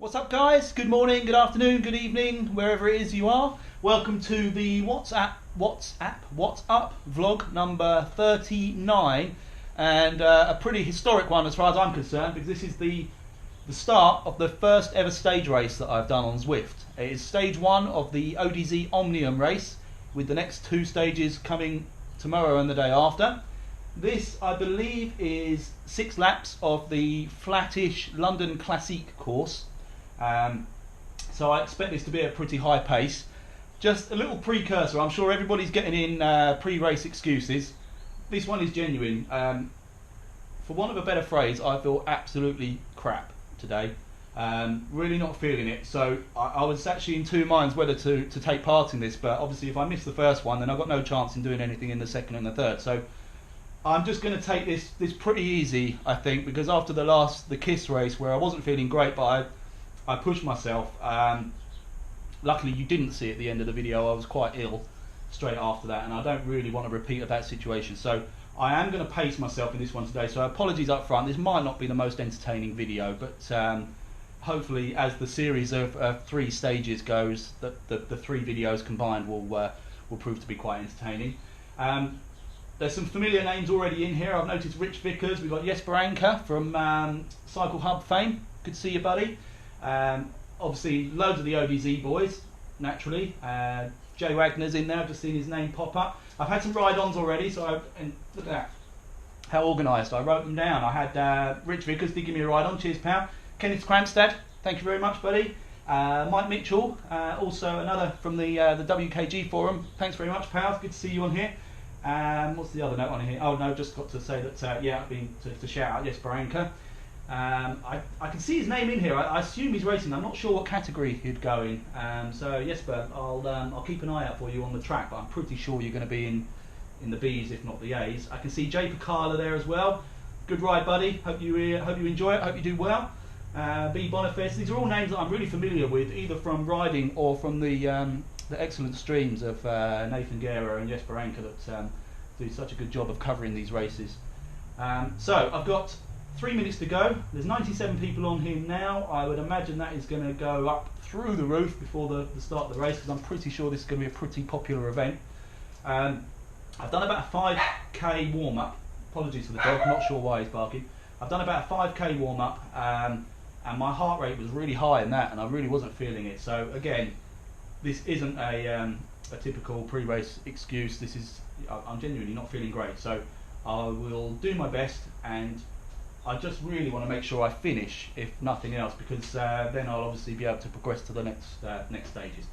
What's up, guys? Good morning, good afternoon, good evening, wherever it is you are. Welcome to the What's Up vlog number 39, and a pretty historic one as far as I'm concerned, because this is the start of the first ever stage race that I've done on Zwift. It is stage one of the ODZ Omnium race, with the next two stages coming tomorrow and the day after. This, I believe, is 6 laps of the flattish London Classique course. So I expect this to be a pretty high pace. Just a little precursor, I'm sure everybody's getting in pre-race excuses. This one is genuine. For want of a better phrase, I feel absolutely crap today. Really not feeling it. So I was actually in two minds whether to take part in this, but obviously if I miss the first one, then I've got no chance in doing anything in the second and the third. So I'm just going to take this pretty easy, I think, because after the Kiss race, where I wasn't feeling great, but I pushed myself. Luckily you didn't see at the end of the video, I was quite ill straight after that, and I don't really want to repeat of that situation. So I am going to pace myself in this one today, so apologies up front. This might not be the most entertaining video, but hopefully as the series of 3 stages goes, the 3 videos combined will prove to be quite entertaining. There's some familiar names already in here. I've noticed Rich Vickers, we've got Jesper Anker from Cycle Hub fame. Good to see you, buddy. Obviously loads of the ODZ boys, naturally. Jay Wagner's in there, I've just seen his name pop up. I've had some ride-ons already, so and look at that, how organised. I wrote them down. I had Rich Vickers did give me a ride-on, cheers pal. Kenneth Cranstad, thank you very much, buddy. Mike Mitchell, also another from the WKG forum, thanks very much, pal, good to see you on here. What's the other note on here? Oh no, just got to say that, yeah, I've been to shout out Jesper Anker. I can see his name in here. I assume he's racing. I'm not sure what category he'd go in. So Jesper, I'll keep an eye out for you on the track, but I'm pretty sure you're going to be in the B's, if not the A's. I can see Jay Pacala there as well. Good ride, buddy. Hope you enjoy it. Hope you do well. B Boniface. These are all names that I'm really familiar with, either from riding or from the excellent streams of Nathan Guerra and Jesper Anker that do such a good job of covering these races. So I've got 3 minutes to go. There's 97 people on here now. I would imagine that is going to go up through the roof before the start of the race, because I'm pretty sure this is going to be a pretty popular event. I've done about a 5k warm-up. Apologies for the dog, I'm not sure why he's barking. I've done about a 5k warm-up, and my heart rate was really high in that, and I really wasn't feeling it. So again, this isn't a typical pre-race excuse. This is, I'm genuinely not feeling great. So I will do my best, and I just really want to make sure I finish, if nothing else, because then I'll obviously be able to progress to the next stages.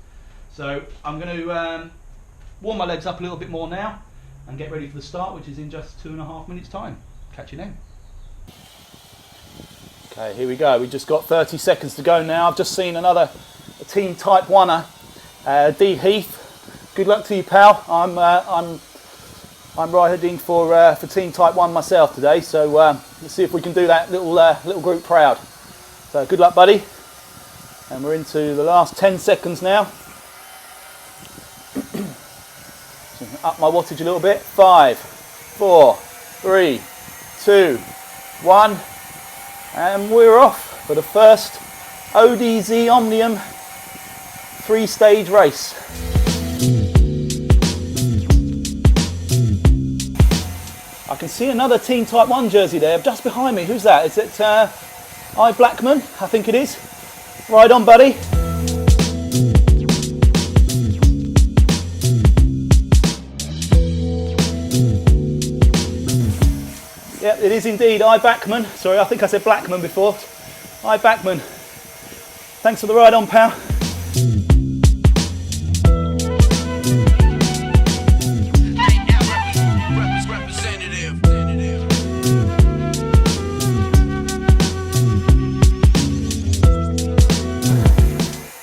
So I'm going to warm my legs up a little bit more now and get ready for the start, which is in just 2.5 minutes time. Catch you then. Okay, here we go. We've just got 30 seconds to go now. I've just seen another Team Type 1er, D Heath. Good luck to you, pal. I'm riding for Team Type 1 myself today, so let's see if we can do that little group proud. So good luck, buddy. And we're into the last 10 seconds now. So up my wattage a little bit. 5, 4, 3, 2, 1, and we're off for the first ODZ Omnium 3-stage race. I can see another Team Type 1 jersey there, just behind me. Who's that? Is it I Blackman? I think it is. Ride on, buddy. Yeah, it is indeed I Backman. Sorry, I think I said Blackman before. I Backman. Thanks for the ride on, pal.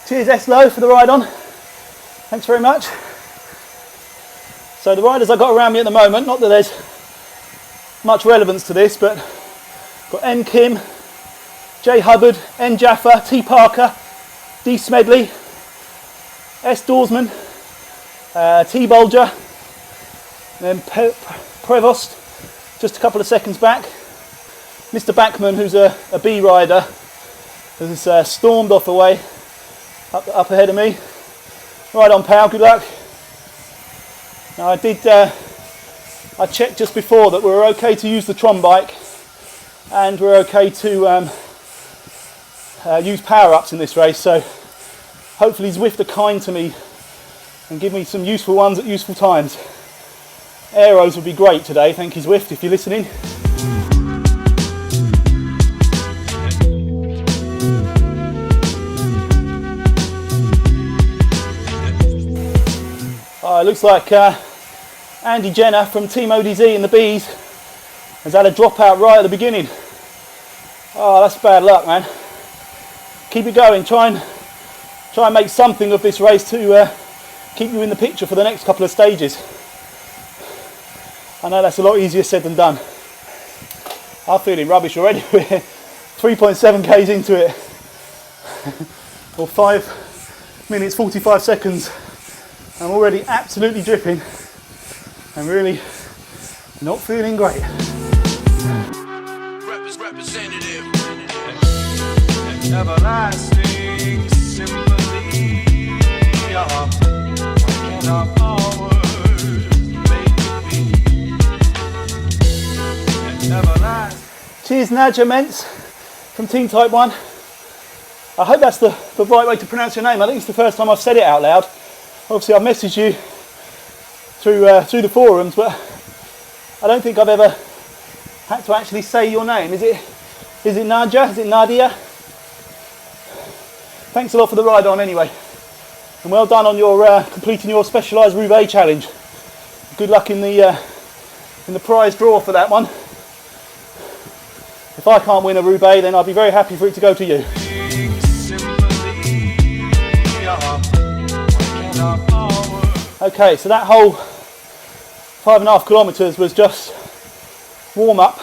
Cheers Eslo for the ride on, thanks very much. So the riders I've got around me at the moment, not that there's much relevance to this, but got N Kim, J Hubbard, N Jaffa, T Parker, D Smedley, S Dorsman, T Bolger, and then Prevost just a couple of seconds back, Mr Backman, who's a B rider, has stormed off away, up ahead of me. Right on, pal, good luck. Now I checked just before that we're okay to use the Tron bike, and we're okay to use power-ups in this race, so hopefully Zwift are kind to me and give me some useful ones at useful times. Aeros would be great today, thank you Zwift if you're listening. It looks like Andy Jenner from Team ODZ in the Bees has had a dropout right at the beginning. Oh, that's bad luck, man. Keep it going, try and make something of this race to keep you in the picture for the next couple of stages. I know that's a lot easier said than done. I'm feeling rubbish already. We're 3.7 k's into it, or 5 minutes 45 seconds. I'm already absolutely dripping and really not feeling great. Representative. Everlasting sympathy. Cheers, Nadja Mentz from Team Type 1. I hope that's the right way to pronounce your name. I think it's the first time I've said it out loud. Obviously I've messaged you through the forums, but I don't think I've ever had to actually say your name. Is it Nadja? Is it Nadia? Thanks a lot for the ride on anyway. And well done on your completing your Specialised Roubaix challenge. Good luck in the prize draw for that one. If I can't win a Roubaix, then I'll be very happy for it to go to you. Okay, so that whole 5.5 kilometres was just warm up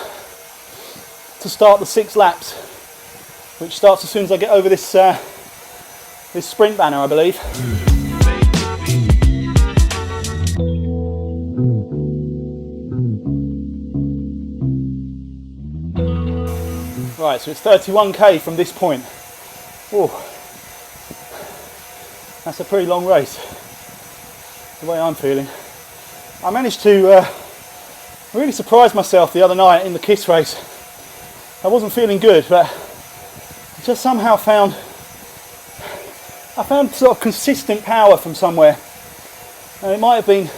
to start the 6 laps, which starts as soon as I get over this this sprint banner, I believe. Right, so it's 31k from this point. Oh, that's a pretty long race, the way I'm feeling. I managed to really surprise myself the other night in the KISS race. I wasn't feeling good, but I just somehow found sort of consistent power from somewhere. And it might have been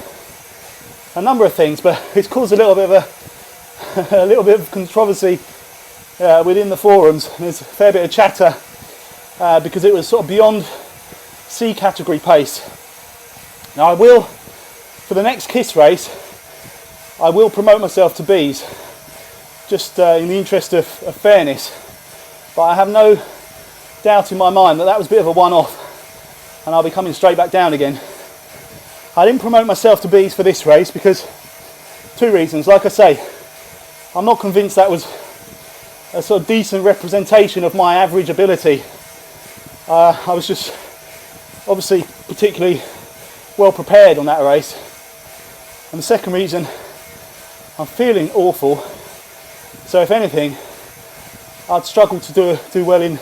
a number of things, but it's caused a little bit of controversy within the forums. There's a fair bit of chatter because it was sort of beyond C category pace. Now I will, for the next KISS race, I will promote myself to Bs, just in the interest of fairness. But I have no doubt in my mind that that was a bit of a one-off, and I'll be coming straight back down again. I didn't promote myself to Bs for this race because 2 reasons. Like I say, I'm not convinced that was a sort of decent representation of my average ability. I was just obviously particularly well prepared on that race. And the second reason, I'm feeling awful. So if anything, I'd struggle to do well in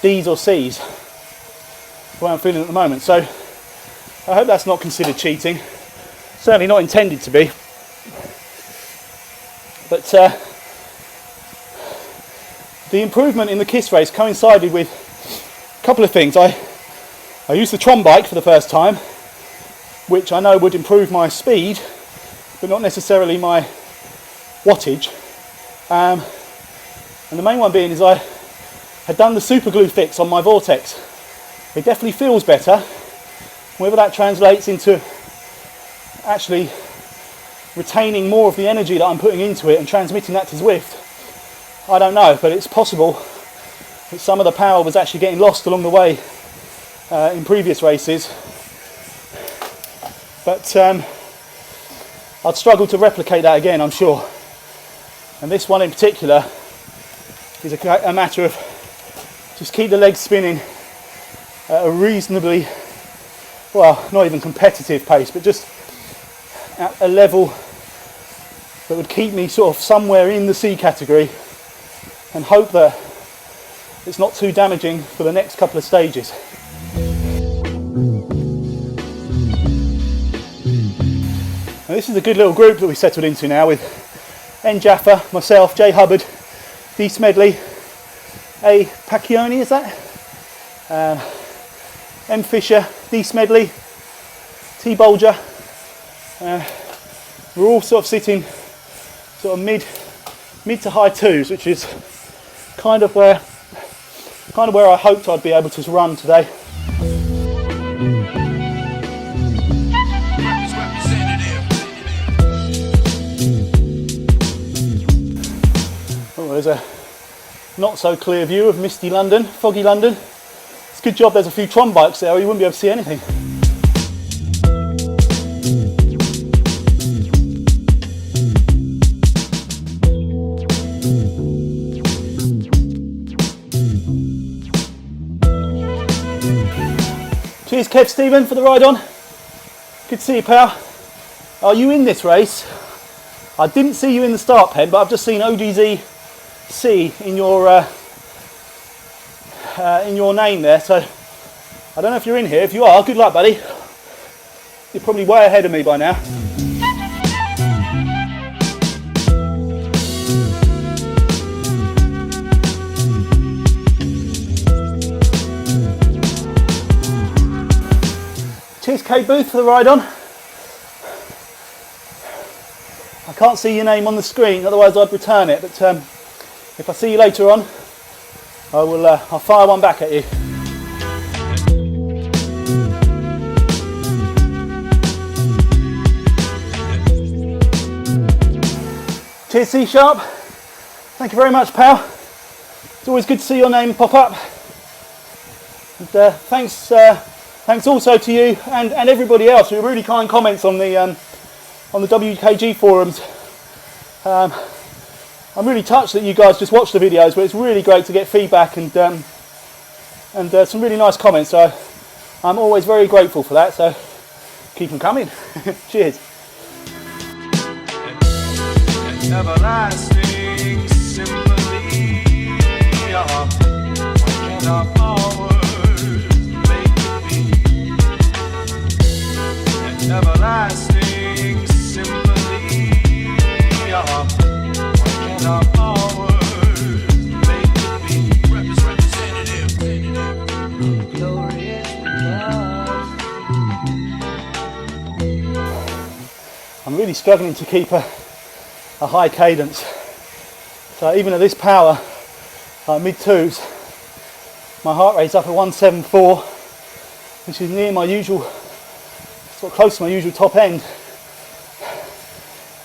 Ds or Cs, the way I'm feeling at the moment. So I hope that's not considered cheating. Certainly not intended to be. But the improvement in the KISS race coincided with a couple of things. I used the Tron bike for the first time, which I know would improve my speed, but not necessarily my wattage. And the main one being is I had done the super glue fix on my Vortex. It definitely feels better. Whether that translates into actually retaining more of the energy that I'm putting into it and transmitting that to Zwift, I don't know, but it's possible that some of the power was actually getting lost along the way in previous races. But I'd struggle to replicate that again, I'm sure. And this one in particular is a matter of just keep the legs spinning at a reasonably, well, not even competitive pace, but just at a level that would keep me sort of somewhere in the C category, and hope that it's not too damaging for the next couple of stages. And this is a good little group that we settled into now, with N Jaffa, myself, Jay Hubbard, D Smedley, A Pacchioni, is that? M Fisher, D Smedley, T Bolger. We're all sort of sitting sort of mid to high twos, which is kind of where I hoped I'd be able to run today. Oh, there's a not so clear view of misty London, foggy London. It's a good job there's a few Tron bikes there, or you wouldn't be able to see anything. Cheers Kev Stephen for the ride on. Good to see you, pal. Are you in this race? I didn't see you in the start pen, but I've just seen ODZ C in your name there, so I don't know if you're in here. If you are, good luck, buddy. You're probably way ahead of me by now. Cheers Kate Booth for the ride on. I can't see your name on the screen, otherwise I'd return it, but if I see you later on, I'll fire one back at you. Cheers C Sharp. Thank you very much, pal. It's always good to see your name pop up. And thanks also to you and everybody else who really kind comments on the WKG forums. I'm really touched that you guys just watch the videos, but it's really great to get feedback and some really nice comments. So I'm always very grateful for that. So keep them coming. Cheers. Everlasting simply, what can our powers make it be? And everlasting simply, what can our powers make it be? Representative, glorious because I'm really struggling to keep a high cadence, so even at this power, mid twos, my heart rate's up at 174, which is near my usual, sort of close to my usual top end.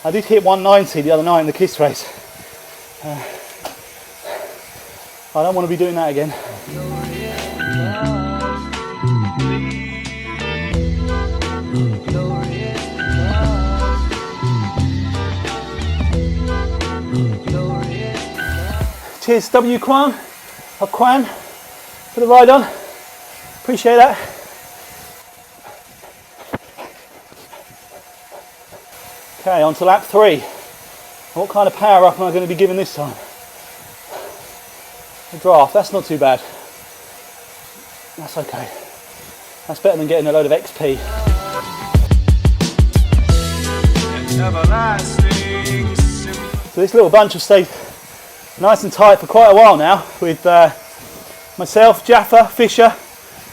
I did hit 190 the other night in the KISS race. I don't want to be doing that again. Cheers W Kwan, or Kwan, for the ride on. Appreciate that. Okay, on to lap 3. What kind of power up am I going to be given this time? A draft, that's not too bad. That's okay. That's better than getting a load of XP. So this little bunch have stayed nice and tight for quite a while now, with myself, Jaffa, Fisher,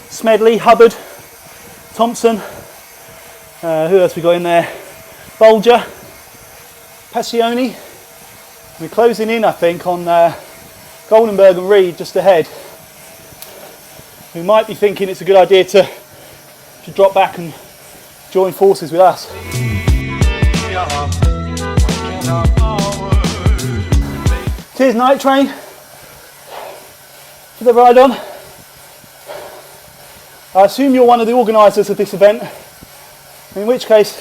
Smedley, Hubbard, Thompson, who else we got in there? Bolger, Passioni. We're closing in, I think, on Goldenberg and Reed just ahead. We might be thinking it's a good idea to drop back and join forces with us. Cheers Night Train for the ride on. I assume you're one of the organisers of this event, in which case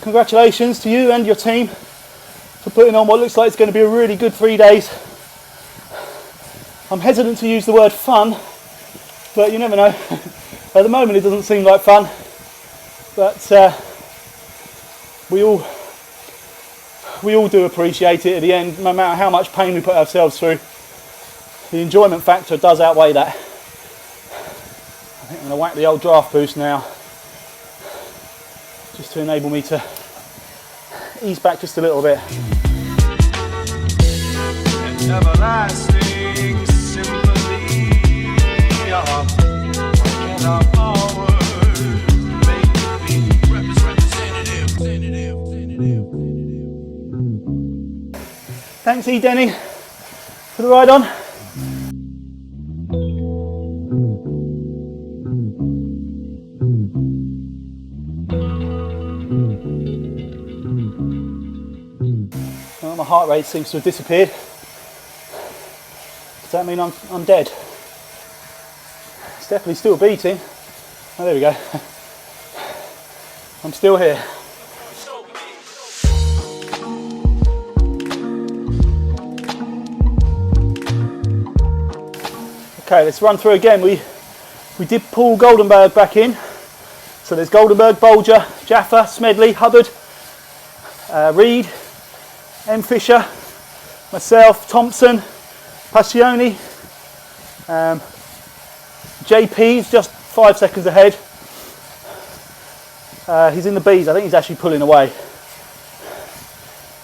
congratulations to you and your team for putting on what looks like it's going to be a really good 3 days. I'm hesitant to use the word fun, but you never know. At the moment it doesn't seem like fun, but we all do appreciate it at the end, no matter how much pain we put ourselves through. the enjoyment factor does outweigh that. I think I'm going to whack the old draft boost now, just to enable me to ease back just a little bit. Everlasting symphony of our power, make it be representative. Thanks E. Denny for the ride on. Well, my heart rate seems to have disappeared. Does that mean I'm dead? It's definitely still beating. Oh, there we go. I'm still here. Okay, let's run through again. We did pull Goldenberg back in. So there's Goldenberg, Bolger, Jaffa, Smedley, Hubbard, Reed, M. Fisher, myself, Thompson, Passioni, JP's just 5 seconds ahead. He's in the B's. I think he's actually pulling away.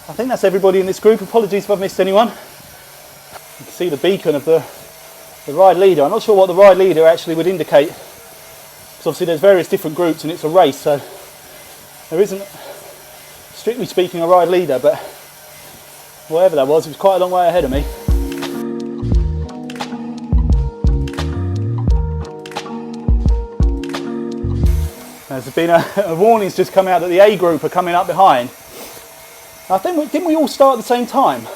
I think that's everybody in this group. Apologies if I've missed anyone. You can see the beacon of the ride leader. I'm not sure what the ride leader actually would indicate, because obviously there's various different groups and it's a race, so there isn't, strictly speaking, a ride leader, but whatever that was, it was quite a long way ahead of me. There's been a warning's just come out that the A group are coming up behind. I think, didn't we all start at the same time?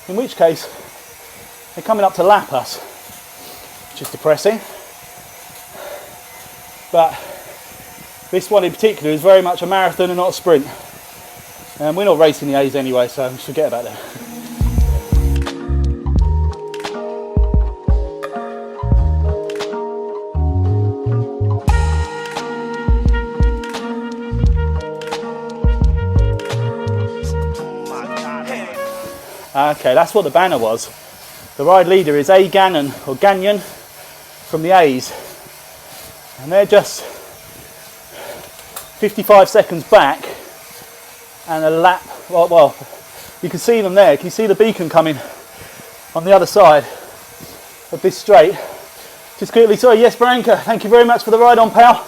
In which case, they're coming up to lap us, which is depressing. But this one in particular is very much a marathon and not a sprint. And we're not racing the A's anyway, so forget about that. Okay, that's what the banner was. The ride leader is A. Gannon, or Gagnon, from the A's. And they're just 55 seconds back and a lap. Well, you can see them there. Can you see the beacon coming on the other side of this straight? Just quickly, sorry, yes, Branka, thank you very much for the ride on, pal.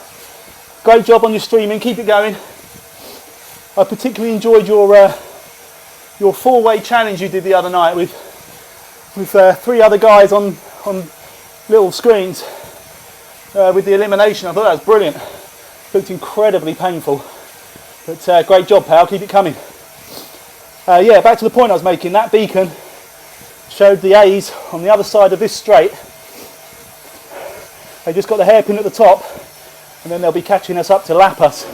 Great job on your streaming, keep it going. I particularly enjoyed your four-way challenge you did the other night with 3 other guys on little screens with the elimination. I thought that was brilliant. Looked incredibly painful, but great job, pal. Keep it coming. Yeah, back to the point I was making. That beacon showed the A's on the other side of this straight. They just got the hairpin at the top, and then they'll be catching us up to lap us.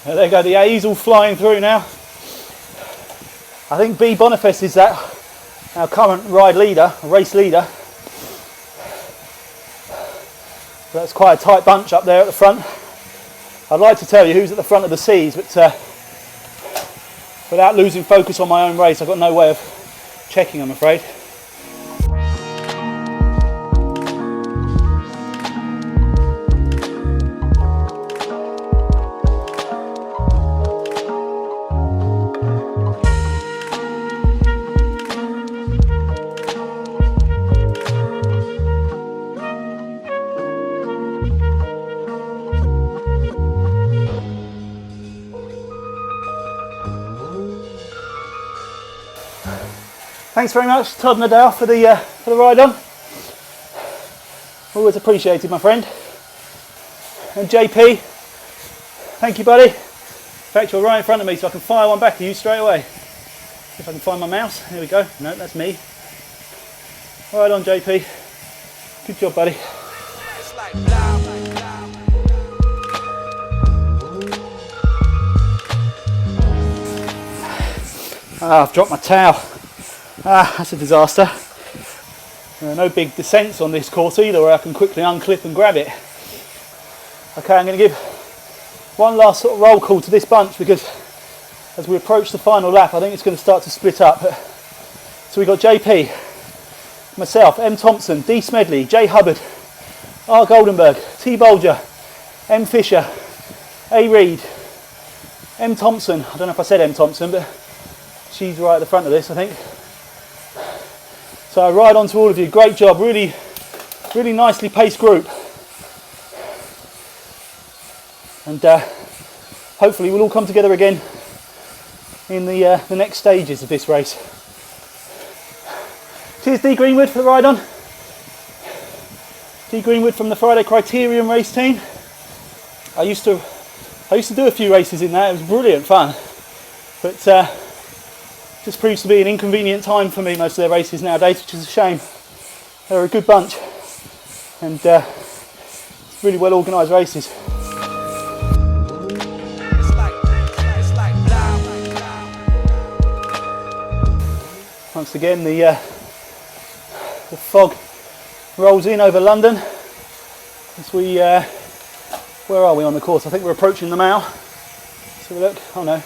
There you go, the A's all flying through now. I think B. Boniface is our current ride leader, race leader. So that's quite a tight bunch up there at the front. I'd like to tell you who's at the front of the C's, but without losing focus on my own race, I've got no way of checking, I'm afraid. Thanks very much, Todd Nadal, for the ride on. Always appreciated, my friend. And JP, thank you, buddy. In fact, you're right in front of me, so I can fire one back at you straight away. If I can find my mouse. Here we go. No, that's me. Right on, JP. Good job, buddy. I've dropped my towel. That's a disaster. No big descents on this course either where I can quickly unclip and grab it. Okay, I'm going to give one last sort of roll call to this bunch because as we approach the final lap I think it's going to start to split up. So we've got JP, myself, M Thompson, D Smedley, J Hubbard, R Goldenberg, T Bolger, M Fisher, A Reed, M Thompson, I don't know if I said M Thompson but she's right at the front of this I think. So I ride on to all of you, great job, really nicely paced group. And hopefully we'll all come together again in the next stages of this race. Cheers D Greenwood for the ride on. D Greenwood from the Friday Criterium race team. I used to do a few races in that, it was brilliant fun. But just proves to be an inconvenient time for me most of their races nowadays, which is a shame. They're a good bunch and really well organised races. Once again the fog rolls in over London as we, where are we on the course? I think we're approaching the Mall. Let's have a look, oh no.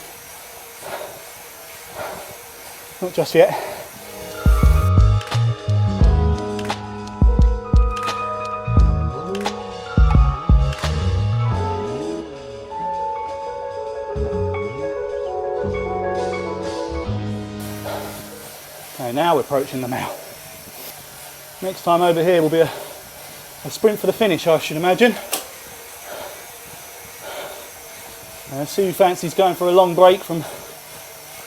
Not just yet. Okay, now we're approaching the Mall. Next time over here will be a sprint for the finish, I should imagine. See who fancies going for a long break from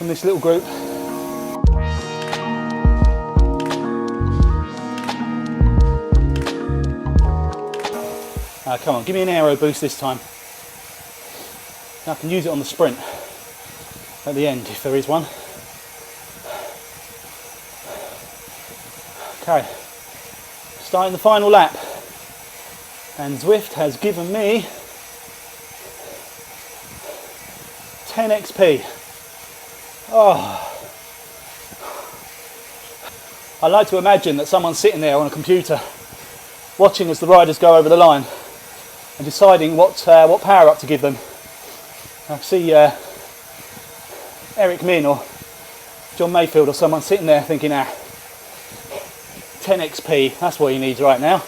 this little group. Come on, give me an aero boost this time. I can use it on the sprint at the end if there is one. Okay, starting the final lap. And Zwift has given me 10 XP. Oh. I like to imagine that someone's sitting there on a computer watching as the riders go over the line and deciding what power up to give them. I see Eric Min or John Mayfield or someone sitting there thinking, 10 XP, that's what he needs right now.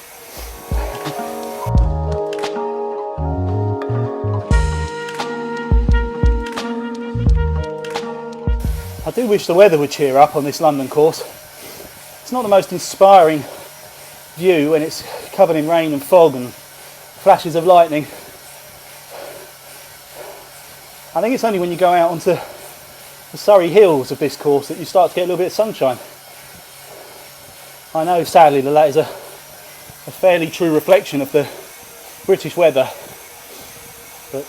I do wish the weather would cheer up on this London course. It's not the most inspiring view when it's covered in rain and fog and flashes of lightning. I think it's only when you go out onto the Surrey hills of this course that you start to get a little bit of sunshine. I know sadly that is a fairly true reflection of the British weather, but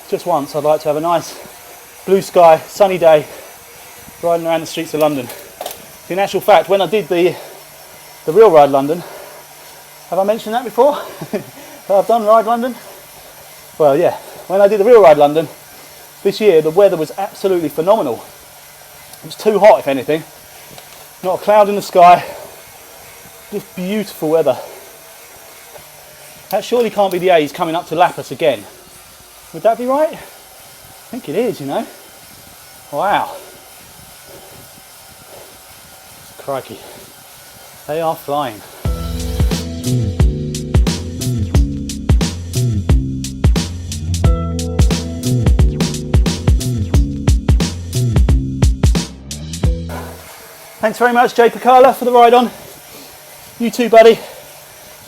just once I'd like to have a nice blue sky, sunny day riding around the streets of London. In actual fact, when I did the real Ride London, have I mentioned that before? That I've done Ride London? Well, yeah, when I did the real Ride London this year, the weather was absolutely phenomenal. It was too hot, if anything. Not a cloud in the sky, just beautiful weather. That surely can't be the A's coming up to lap us again. Would that be right? I think it is, you know. Wow. Crikey. They are flying. Thanks very much, Jay Picala, for the ride on. You too, buddy.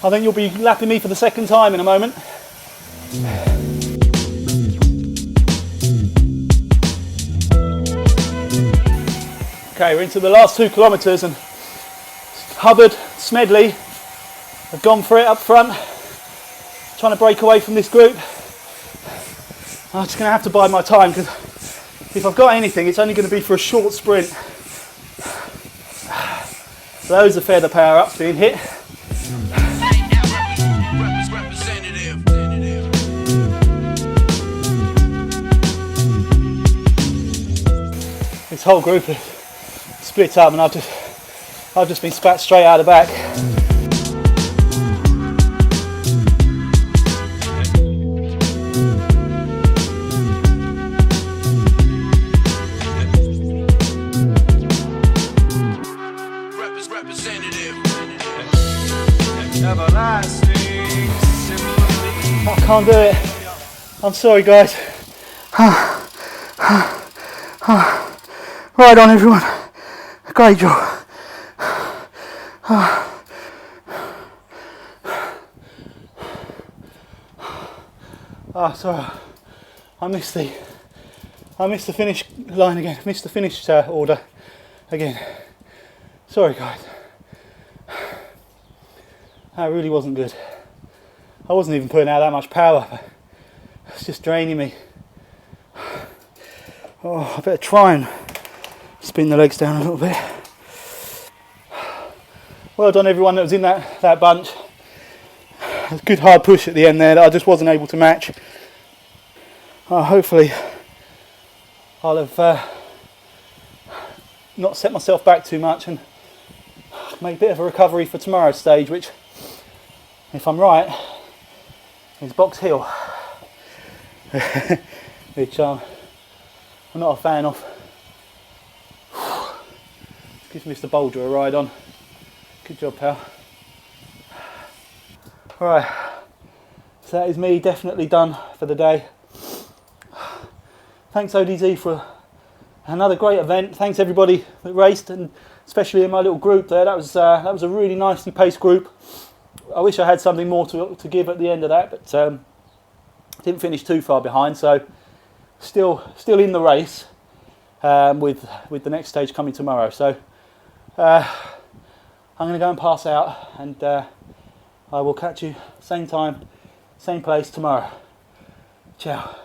I think you'll be lapping me for the second time in a moment. Okay, we're into the last 2 kilometres and Hubbard, Smedley have gone for it up front, trying to break away from this group. I'm just going to have to bide my time because if I've got anything, it's only going to be for a short sprint. Those are feather power ups being hit. this whole group has split up, and I've just been spat straight out of the back. Representative. Everlasting symphony. I can't do it. I'm sorry, guys. Right on, everyone. Great job. Sorry. I missed the finish line again. Missed the finish order again. Sorry, guys. That really wasn't good. I wasn't even putting out that much power. But it's just draining me. Oh, I better try and spin the legs down a little bit. Well done, everyone that was in that bunch. A good hard push at the end there that I just wasn't able to match. Hopefully I'll have not set myself back too much and make a bit of a recovery for tomorrow's stage, which, if I'm right, is Box Hill, which I'm not a fan of. Gives Mr. Boulder a ride on. Good job, pal. Right, so that is me definitely done for the day. Thanks ODZ for another great event. Thanks everybody that raced, and especially in my little group there. That was a really nicely paced group. I wish I had something more to give at the end of that, but didn't finish too far behind. So still in the race with the next stage coming tomorrow. So I'm going to go and pass out, and I will catch you same time, same place tomorrow. Ciao.